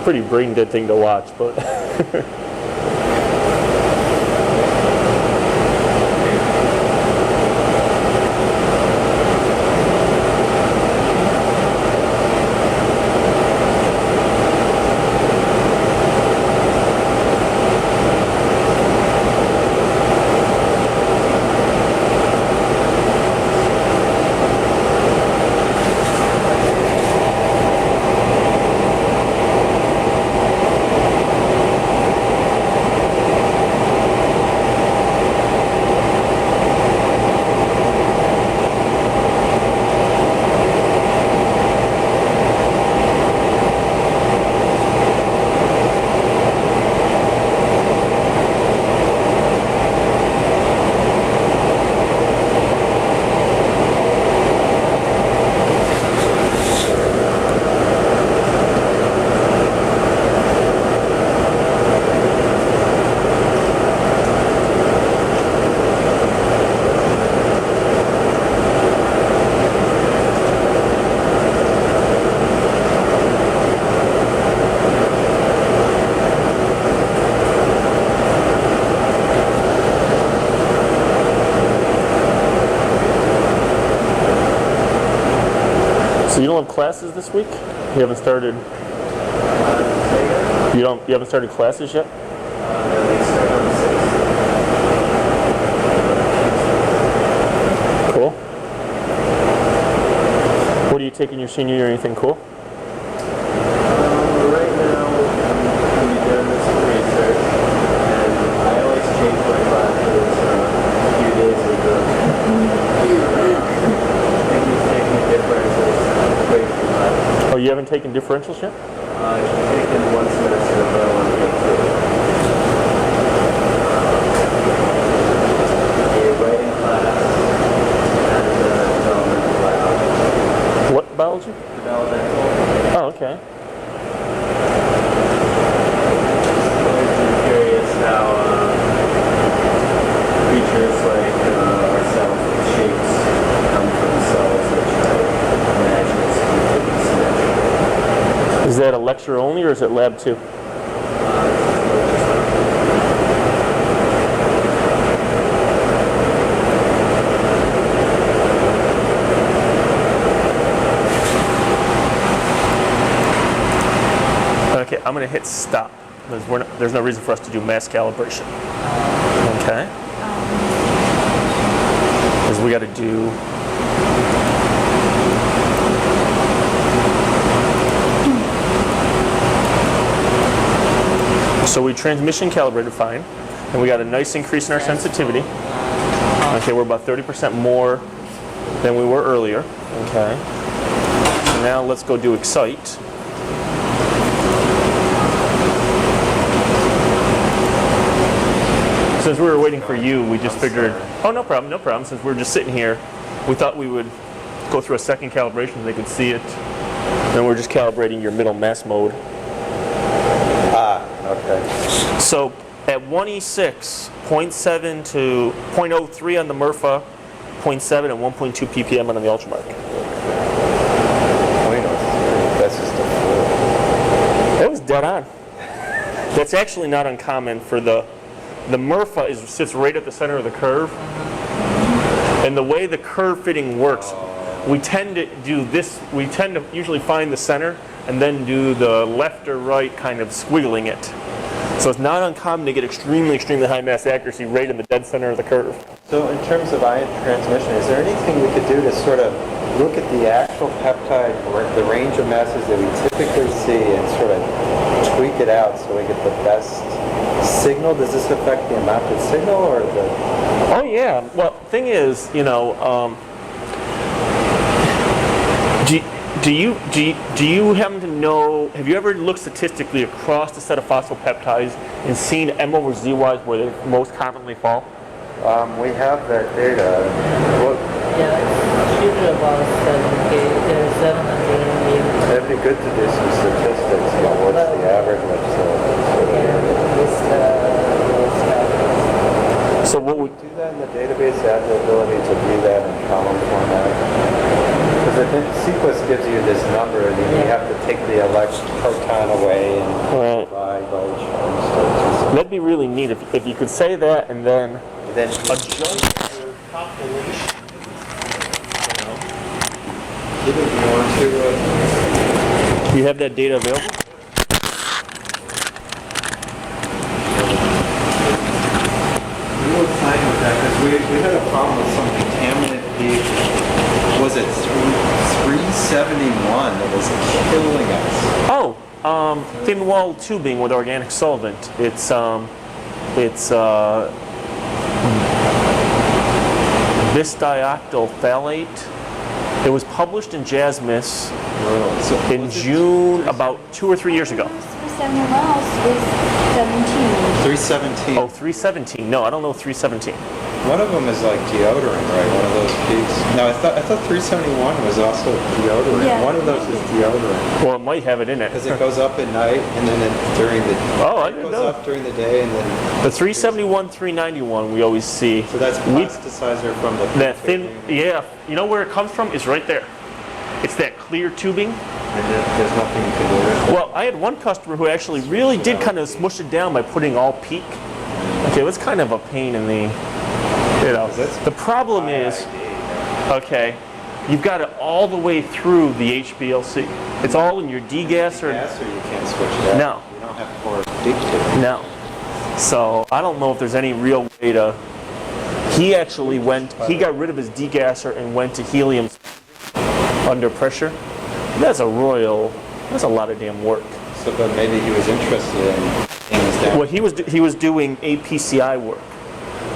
pretty brain dead thing to watch, but. So you don't have classes this week? You haven't started. You haven't started classes yet? They start on the 6th. Cool. What are you taking your senior year? Anything cool? Right now, I'm going to be doing this for research, and I always change my classes a few days ago. Taking differentials, equation class. Oh, you haven't taken differentials yet? I've taken one semester, but I want to take two. A writing class and developmental biology. What biology? Developmental. Oh, okay. I'm curious how creatures like ourselves with shapes come from cells which I imagine is completely symmetrical. Is that a lecture only or is it lab too? Okay, I'm going to hit stop because there's no reason for us to do mass calibration. Okay? Because we got to do. So we transmission calibrated fine, and we got a nice increase in our sensitivity. Okay, we're about 30% more than we were earlier. Okay. So now let's go do excite. Since we were waiting for you, we just figured, oh, no problem, no problem. Since we're just sitting here, we thought we would go through a second calibration so they could see it. Then we're just calibrating your middle mass mode. Okay. So at 1E6, 0.7 to 0.03 on the MRFA, 0.7 and 1.2 ppm on the Ultramark. That's just a fool. That was dead on. That's actually not uncommon for the MRFA sits right at the center of the curve. And the way the curve fitting works, we tend to do this, we tend to usually find the center and then do the left or right kind of squiggling it. So it's not uncommon to get extremely, extremely high mass accuracy right in the dead center of the curve. So in terms of ion transmission, is there anything we could do to sort of look at the actual peptide or the range of masses that we typically see and sort of tweak it out so we get the best signal? Does this affect the amount of signal or the... Oh yeah, well, thing is, you know, do you happen to know, have you ever looked statistically across the set of phosphopeptides and seen M over Z-wise where they most commonly fall? We have that data. Yeah, it's usually about 700. It'd be good to do some statistics. You know, what's the average? What's So what would do that in the database? Add the ability to view that in column format. Because I think sequence gives you this number, and then you have to take the proton away and that'd be really neat if you could say that and then Then adjust your calculation. give it more to Do you have that data available? we were playing with that because we had a problem with some contaminant peak. Was it 371 that was killing us? Oh, thin wall tubing with organic solvent. It's bisdioctyl phthalate. It was published in Jasmus Really? So in was it June about 2 or 3 years ago. 317. Oh, 317. No, I don't know 317. One of them is like deodorant, right? One of those peaks. No, I thought 371 was also deodorant. Yeah. One of those is deodorant Well, it might have it in it. because it goes up at night and then during the Oh, I it didn't goes know. up during the day and then The 371, 391 we always see. so that's We- plasticizer from the that thin, yeah, you know where it comes from? It's right there. It's that clear tubing. And there's nothing you can do with it. Well, I had one customer who actually really did kind of smush it down by putting all peak. Okay, it was kind of a pain in the, you know. The problem is, okay, you've got it all the way through the HPLC. It's all in your degasser. Gas or you can't switch it out. No. You don't have to pour peak to it. No. So I don't know if there's any real way to. He actually he got rid of his degasser and went to helium under pressure. That's a lot of damn work. So, but maybe he was interested in things that. Well, he was doing APCI work,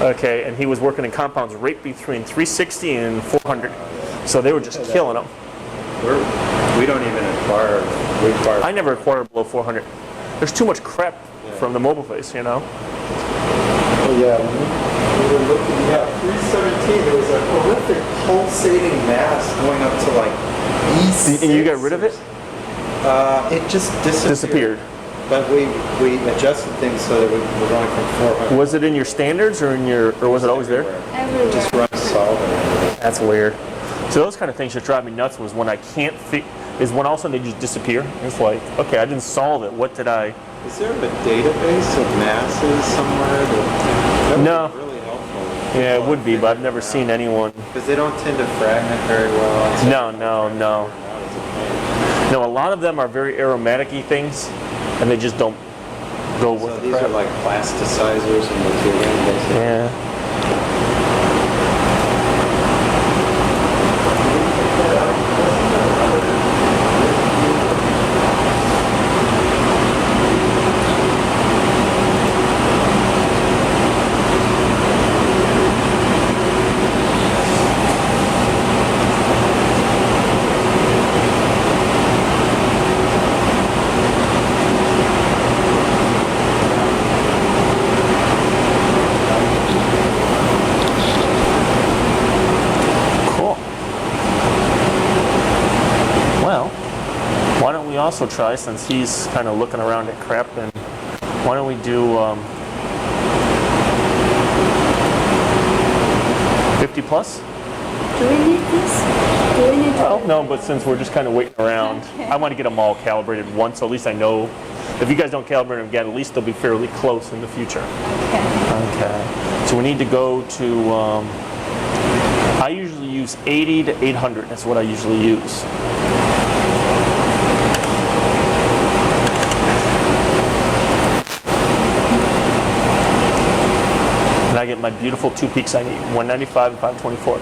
okay, and he was working in compounds right between 360 and 400. So they were just killing them. We don't even acquire. We acquire. I never acquired below 400. There's too much crap from the mobile face, you know. Oh yeah, we were looking. Yeah, 317. There was a horrific pulsating mass going up to like E6. And you got rid of it? It just disappeared. Disappeared. But we adjusted things so that we were going from 400. Was it in your standards or or was it always there? Everywhere. Just run solvent. That's weird. So those kind of things that drive me nuts was when I can't is when all of a sudden they just disappear. It's like, okay, I didn't solve it. What did I? Is there a database of masses somewhere that would No. be really helpful? Yeah, it would be, but I've never seen anyone. Because they don't tend to fragment very well. and so No. that is a pain. No, a lot of them are very aromatic-y things, and they just don't go So with the these are crap. like plasticizers and material basically. Yeah. Cool. Well, why don't we also try, since he's kind of looking around at crap, and why don't we do 50 plus? Do we need this? Do we need to? Well, no, but since we're just kind of waiting around, I want to get them all calibrated once, so at least I know. If you guys don't calibrate them again, at least they'll be fairly close in the future. Okay. Okay. So we need to go to, I usually use 80 to 800. That's what I usually use. And I get my beautiful two peaks I need, 195 and 524.